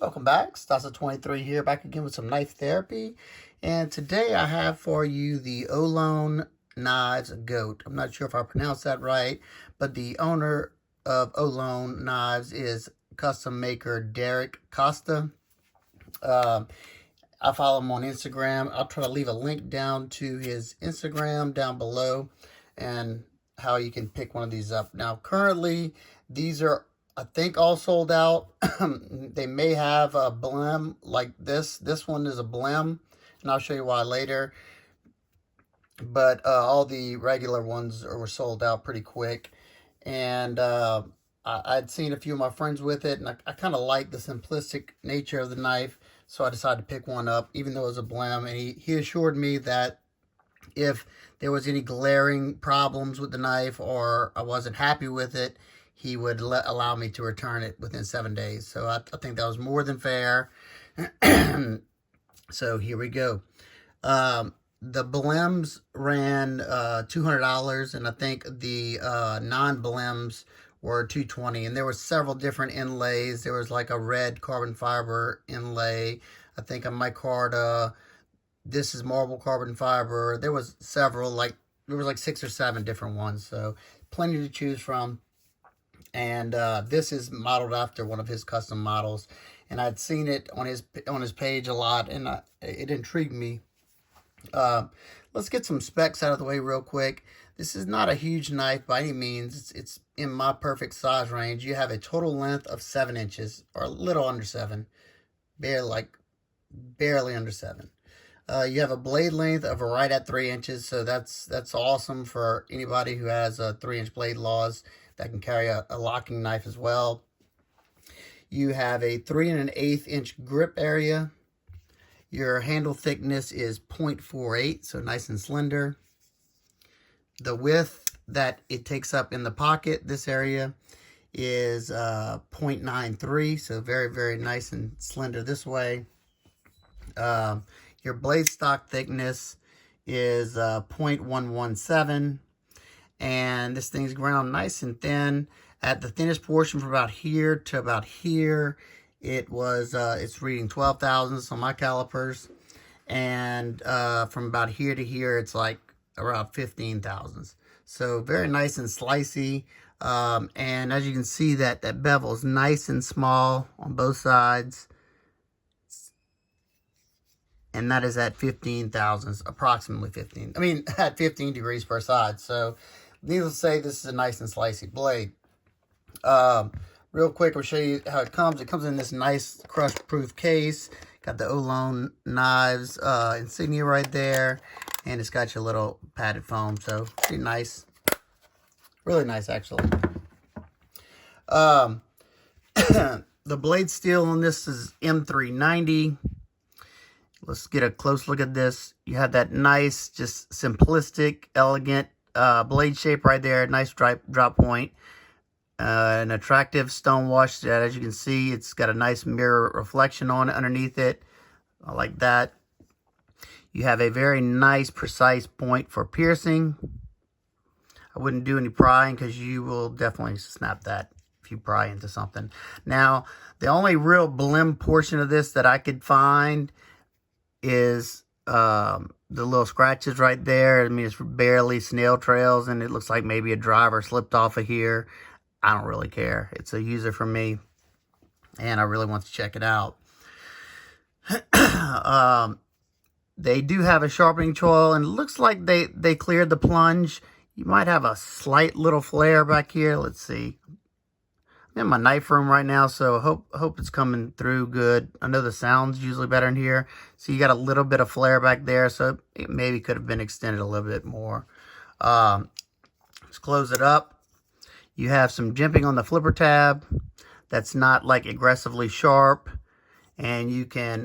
Welcome back. Stasa23 here, back again with some knife therapy. And today I have for you the Ohlone knives G.O.A.T. I'm not sure if I pronounced that right, but the owner of Ohlone knives is custom maker Derek Costa. I follow him on Instagram. I'll try to leave a link down to his Instagram down below and how you can pick one of these up. Now, currently, these are, I think, all sold out. They may have a blem like this. This one is a blem, and I'll show you why later. But all the regular ones were sold out pretty quick. And I'd seen a few of my friends with it, and I kind of like the simplistic nature of the knife. So I decided to pick one up, even though it was a blem. And he assured me that if there was any glaring problems with the knife or I wasn't happy with it, he would allow me to return it within 7 days. So I think that was more than fair. So here we go. The blems ran $200, and I think the non-blems were $220, and there were several different inlays. There was like a red carbon fiber inlay. I think a micarta. This is marble carbon fiber. There was several, there was like 6 or 7 different ones, so plenty to choose from. And this is modeled after one of his custom models, and I'd seen it on his page a lot, and it intrigued me. Let's get some specs out of the way real quick. This is not a huge knife by any means. It's in my perfect size range. You have a total length of 7 inches, or a little under 7, barely under 7. You have a blade length of right at 3 inches, so that's awesome for anybody who has 3-inch blade laws that can carry a locking knife as well. You have a 3 1/8 inch grip area. Your handle thickness is 0.48, so nice and slender. The width that it takes up in the pocket, this area, is 0.93, so very, very nice and slender this way. Your blade stock thickness is 0.117, and this thing's ground nice and thin. At the thinnest portion from about here to about here, it's reading 12 thousandths on my calipers, and from about here to here, it's like around 15 thousandths. So very nice and slicey, and as you can see, that bevel is nice and small on both sides, and that is at 15 thousandths, approximately 15. I mean, at 15 degrees per side. So needless to say, this is a nice and slicey blade. Real quick, I'll show you how it comes. It comes in this nice crush-proof case. Got the Ohlone knives insignia right there, and it's got your little padded foam, so pretty nice. Really nice, actually. The blade steel on this is M390. Let's get a close look at this. You have that nice, just simplistic, elegant blade shape right there. Nice drop point. An attractive stone wash that, as you can see, it's got a nice mirror reflection on it underneath it. I like that. You have a very nice, precise point for piercing. I wouldn't do any prying because you will definitely snap that if you pry into something. Now, the only real blem portion of this that I could find is the little scratches right there. I mean, it's barely snail trails, and it looks like maybe a driver slipped off of here. I don't really care. It's a user for me, and I really want to check it out. They do have a sharpening choil, and it looks like they cleared the plunge. You might have a slight little flare back here. Let's see. I'm in my knife room right now, so hope it's coming through good. I know the sound's usually better in here. So you got a little bit of flare back there, so it maybe could have been extended a little bit more. Let's close it up. You have some jimping on the flipper tab that's not like aggressively sharp, and you can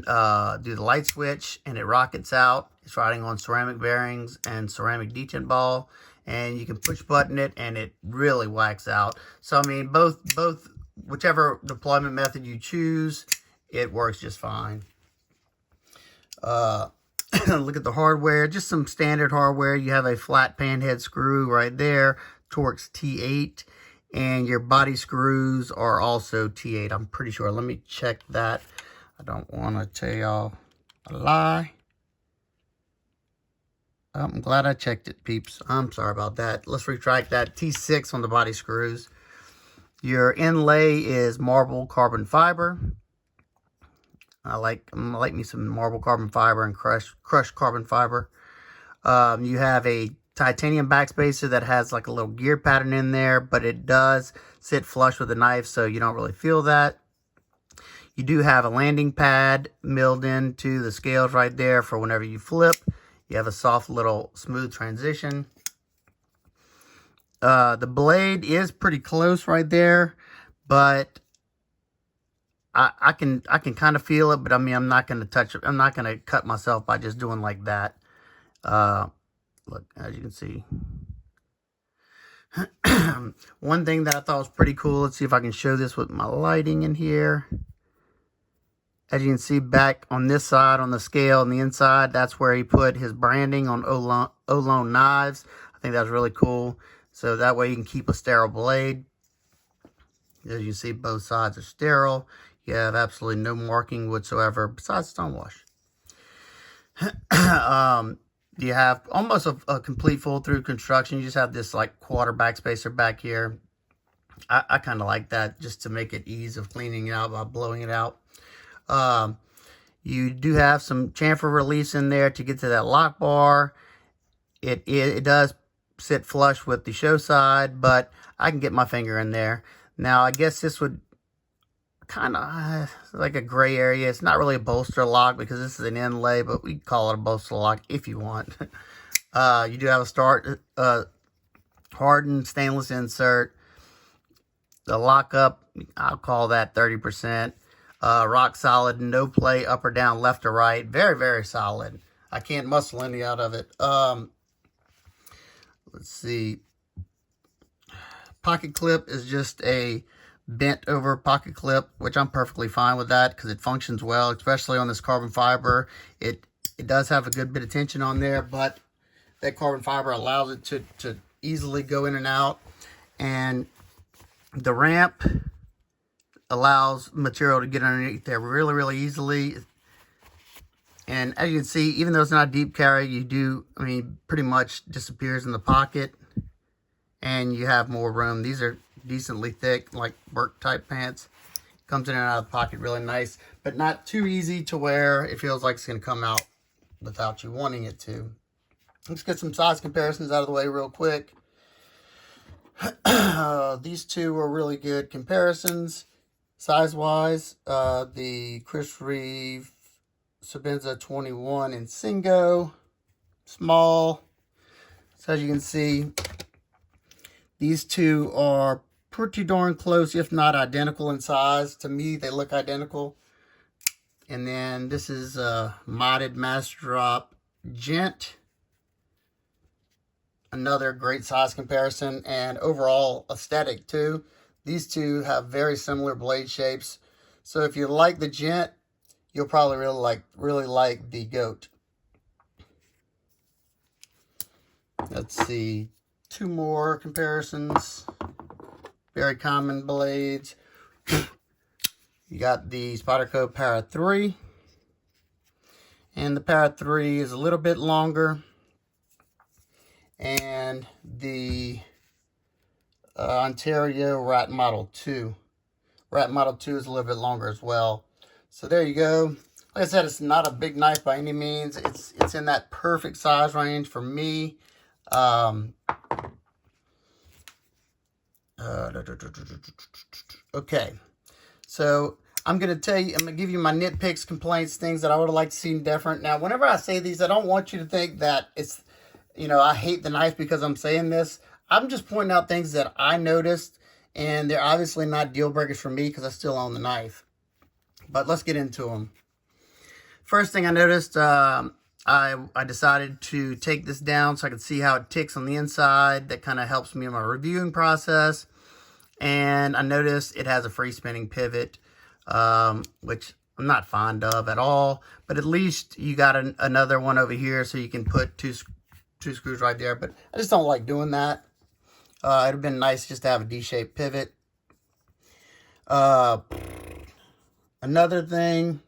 do the light switch, and it rockets out. It's riding on ceramic bearings and ceramic detent ball, and you can push button it, and it really whacks out. So I mean, both whichever deployment method you choose, it works just fine. Look at the hardware, just some standard hardware. You have a flat pan head screw right there, Torx T8. And your body screws are also T8, I'm pretty sure. Let me check that. I don't want to tell y'all a lie. I'm glad I checked it, peeps. I'm sorry about that. Let's retract that. T6 on the body screws. Your inlay is marble carbon fiber. I like me some marble carbon fiber and crushed carbon fiber. You have a titanium backspacer that has like a little gear pattern in there, but it does sit flush with the knife, so you don't really feel that. You do have a landing pad milled into the scales right there for whenever you flip. You have a soft little smooth transition. The blade is pretty close right there, but I can kind of feel it, but I mean, I'm not going to touch it. I'm not going to cut myself by just doing like that. Look, as you can see. One thing that I thought was pretty cool, let's see if I can show this with my lighting in here. As you can see back on this side, on the scale on the inside, that's where he put his branding on Ohlone knives. I think that's really cool. So that way you can keep a sterile blade. As you can see, both sides are sterile. You have absolutely no marking whatsoever besides stonewash. You have almost a complete full-through construction. You just have this like quarter backspacer back here. I kind of like that just to make it ease of cleaning it out by blowing it out. You do have some chamfer release in there to get to that lock bar. It does sit flush with the show side, but I can get my finger in there. Now, I guess this would kind of like a gray area. It's not really a bolster lock because this is an inlay, but we call it a bolster lock if you want. You do have a hardened stainless insert. The lockup, I'll call that 30%. Rock solid, no play, up or down, left or right. Very, very solid. I can't muscle any out of it. Let's see. Pocket clip is just a bent over pocket clip, which I'm perfectly fine with that because it functions well, especially on this carbon fiber. It does have a good bit of tension on there, but that carbon fiber allows it to easily go in and out. And the ramp allows material to get underneath there really, really easily. And as you can see, even though it's not a deep carry, pretty much disappears in the pocket. And you have more room. These are decently thick, like work type pants. Comes in and out of the pocket really nice, but not too easy to wear. It feels like it's going to come out without you wanting it to. Let's get some size comparisons out of the way real quick. These two are really good comparisons. Size-wise, the Chris Reeve Sabenza 21 in Singo, small. So as you can see, these two are pretty darn close, if not identical in size. To me, they look identical. And then this is a modded Master Drop Gent. Another great size comparison and overall aesthetic too. These two have very similar blade shapes. So if you like the Gent, you'll probably really like the G.O.A.T. Let's see. Two more comparisons. Very common blades. You got the Spyderco Para 3. And the Para 3 is a little bit longer. And the Ontario Rat Model 2. Rat Model 2 is a little bit longer as well. So there you go. Like I said, it's not a big knife by any means. It's in that perfect size range for me. Okay, so I'm going to give you my nitpicks, complaints, things that I would have liked to see different. Now, whenever I say these, I don't want you to think that it's, I hate the knife because I'm saying this. I'm just pointing out things that I noticed, and they're obviously not deal breakers for me because I still own the knife. But let's get into them. First thing I noticed, I decided to take this down so I could see how it ticks on the inside. That kind of helps me in my reviewing process. And I noticed it has a free spinning pivot, which I'm not fond of at all. But at least you got another one over here so you can put two screws right there. But I just don't like doing that. It would have been nice just to have a D-shaped pivot. Another thing,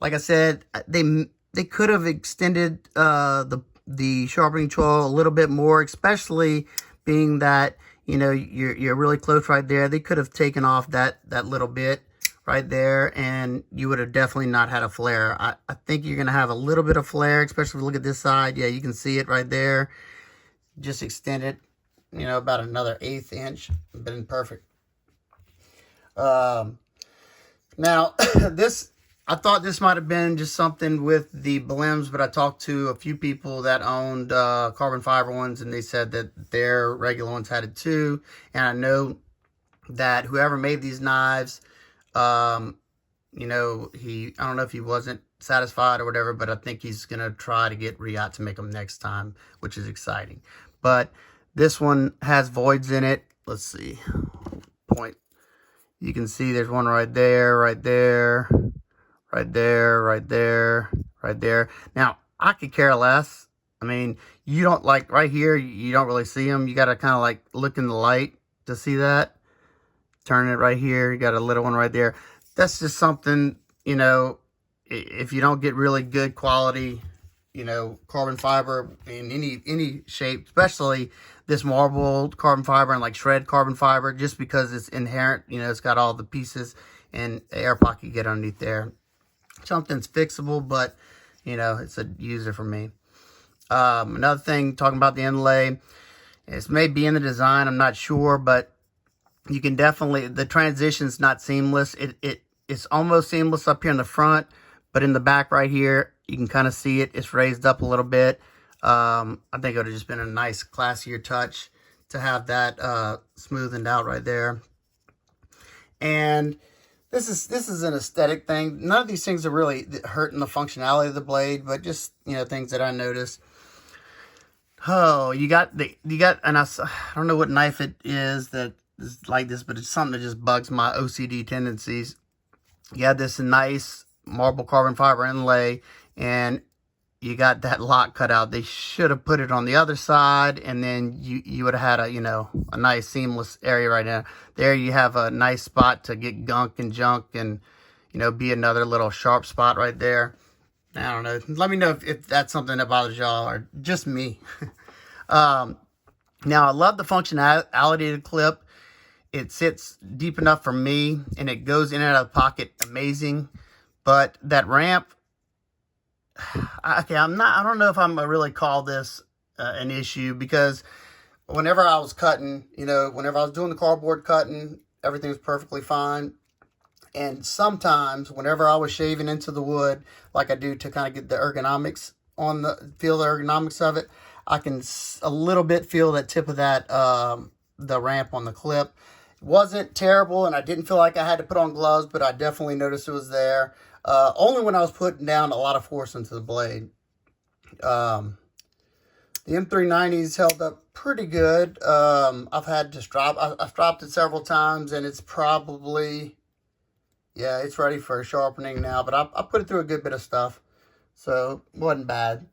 like I said, they could have extended the sharpening choil a little bit more, especially being that, you know, you're really close right there. They could have taken off that little bit right there, and you would have definitely not had a flare. I think you're going to have a little bit of flare, especially if you look at this side. Yeah, you can see it right there. Just extend it, you know, about another 1/8 inch. Been perfect. Now, I thought this might have been just something with the Blims, but I talked to a few people that owned carbon fiber ones, and they said that their regular ones had it too. And I know that whoever made these knives, you know, I don't know if he wasn't satisfied or whatever, but I think he's going to try to get G.O.A.T to make them next time, which is exciting. But this one has voids in it. Let's see. Point. You can see there's one right there, right there, right there, right there, right there. Now, I could care less. I mean, you don't, like, right here, you don't really see them. You got to kind of, like, look in the light to see that. Turn it right here. You got a little one right there. That's just something, you know, if you don't get really good quality, you know, carbon fiber in any shape, especially this marble carbon fiber and like shred carbon fiber, just because it's inherent, you know, it's got all the pieces and the air pocket you get underneath there. Something's fixable, but, you know, it's a user for me. Another thing, talking about the inlay, it's maybe in the design, I'm not sure, but you can definitely, the transition's not seamless. It's almost seamless up here in the front, but in the back right here, you can kind of see it. It's raised up a little bit. I think it would have just been a nice, classier touch to have that smoothened out right there. And this is an aesthetic thing. None of these things are really hurting the functionality of the blade, but just, you know, things that I noticed. Oh, you got, and I don't know what knife it is that is like this, but it's something that just bugs my OCD tendencies. You had this nice marble carbon fiber inlay, and you got that lock cut out. They should have put it on the other side, and then you would have had a, you know, a nice seamless area right now. There you have a nice spot to get gunk and junk and, you know, be another little sharp spot right there. I don't know. Let me know if that's something that bothers y'all or just me. Now, I love the functionality of the clip. It sits deep enough for me, and it goes in and out of the pocket amazing. But that ramp, okay, I don't know if I'm gonna really call this an issue, because whenever I was cutting, you know, whenever I was doing the cardboard cutting, everything was perfectly fine. And sometimes whenever I was shaving into the wood, like I do to kind of get the ergonomics on feel the ergonomics of it, I can a little bit feel that tip of that, the ramp on the clip. It wasn't terrible, and I didn't feel like I had to put on gloves, but I definitely noticed it was there. Only when I was putting down a lot of force into the blade. The M390s held up pretty good. I've had to I've dropped it several times, and it's probably, yeah, it's ready for sharpening now. But I put it through a good bit of stuff, so it wasn't bad.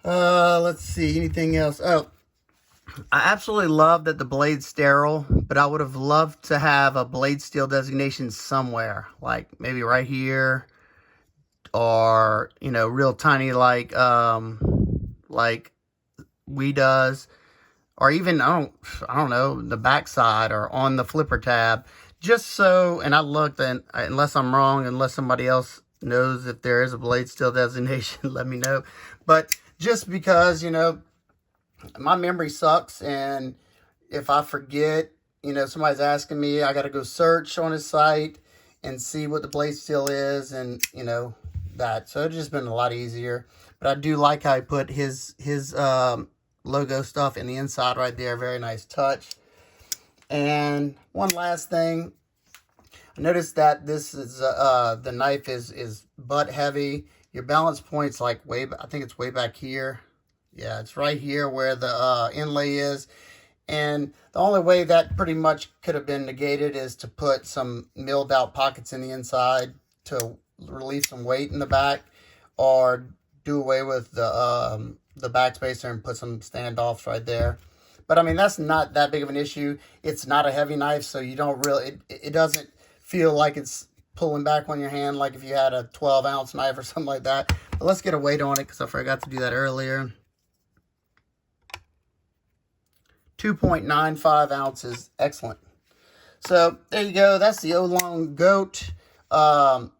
Let's see, anything else? Oh, I absolutely love that the blade's sterile, but I would have loved to have a blade steel designation somewhere, like maybe right here, or, you know, real tiny like we does, or even I don't know, the backside or on the flipper tab, just so. And I looked, and unless I'm wrong, unless somebody else knows if there is a blade steel designation, let me know. But just because, you know, my memory sucks, and if I forget, you know, somebody's asking me, I got to go search on his site and see what the blade steel is, and, you know, that. So it's just been a lot easier. But I do like how he put his logo stuff in the inside right there. Very nice touch. And one last thing, I noticed that this is the knife is butt heavy. Your balance point's like I think it's way back here. Yeah, it's right here where the inlay is. And the only way that pretty much could have been negated is to put some milled out pockets in the inside to relieve some weight in the back, or do away with the backspacer and put some standoffs right there. But I mean, that's not that big of an issue. It's not a heavy knife, so you don't really, it doesn't feel like it's pulling back on your hand like if you had a 12-ounce knife or something like that. But let's get a weight on it because I forgot to do that earlier. 2.95 ounces. Excellent. So there you go. That's the Ohlone G.O.A.T.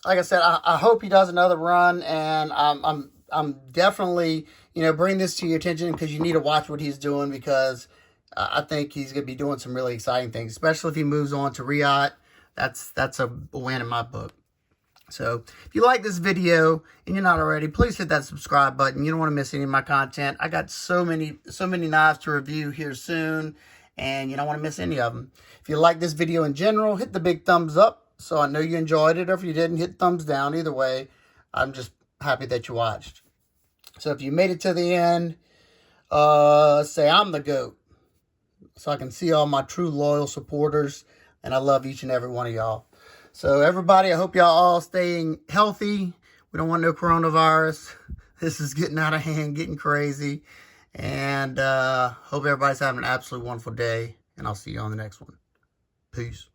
Like I said, I hope he does another run, and I'm definitely, you know, bring this to your attention because you need to watch what he's doing, because I think he's going to be doing some really exciting things, especially if he moves on to G.O.A.T. That's a win in my book. So if you like this video and you're not already, please hit that subscribe button. You don't want to miss any of my content. I got so many knives to review here soon, and you don't want to miss any of them. If you like this video in general, hit the big thumbs up so I know you enjoyed it. Or if you didn't, hit thumbs down. Either way, I'm just happy that you watched. So if you made it to the end, say I'm the GOAT, so I can see all my true loyal supporters, and I love each and every one of y'all. So everybody, I hope y'all all staying healthy. We don't want no coronavirus. This is getting out of hand, getting crazy. And hope everybody's having an absolutely wonderful day. And I'll see you on the next one. Peace.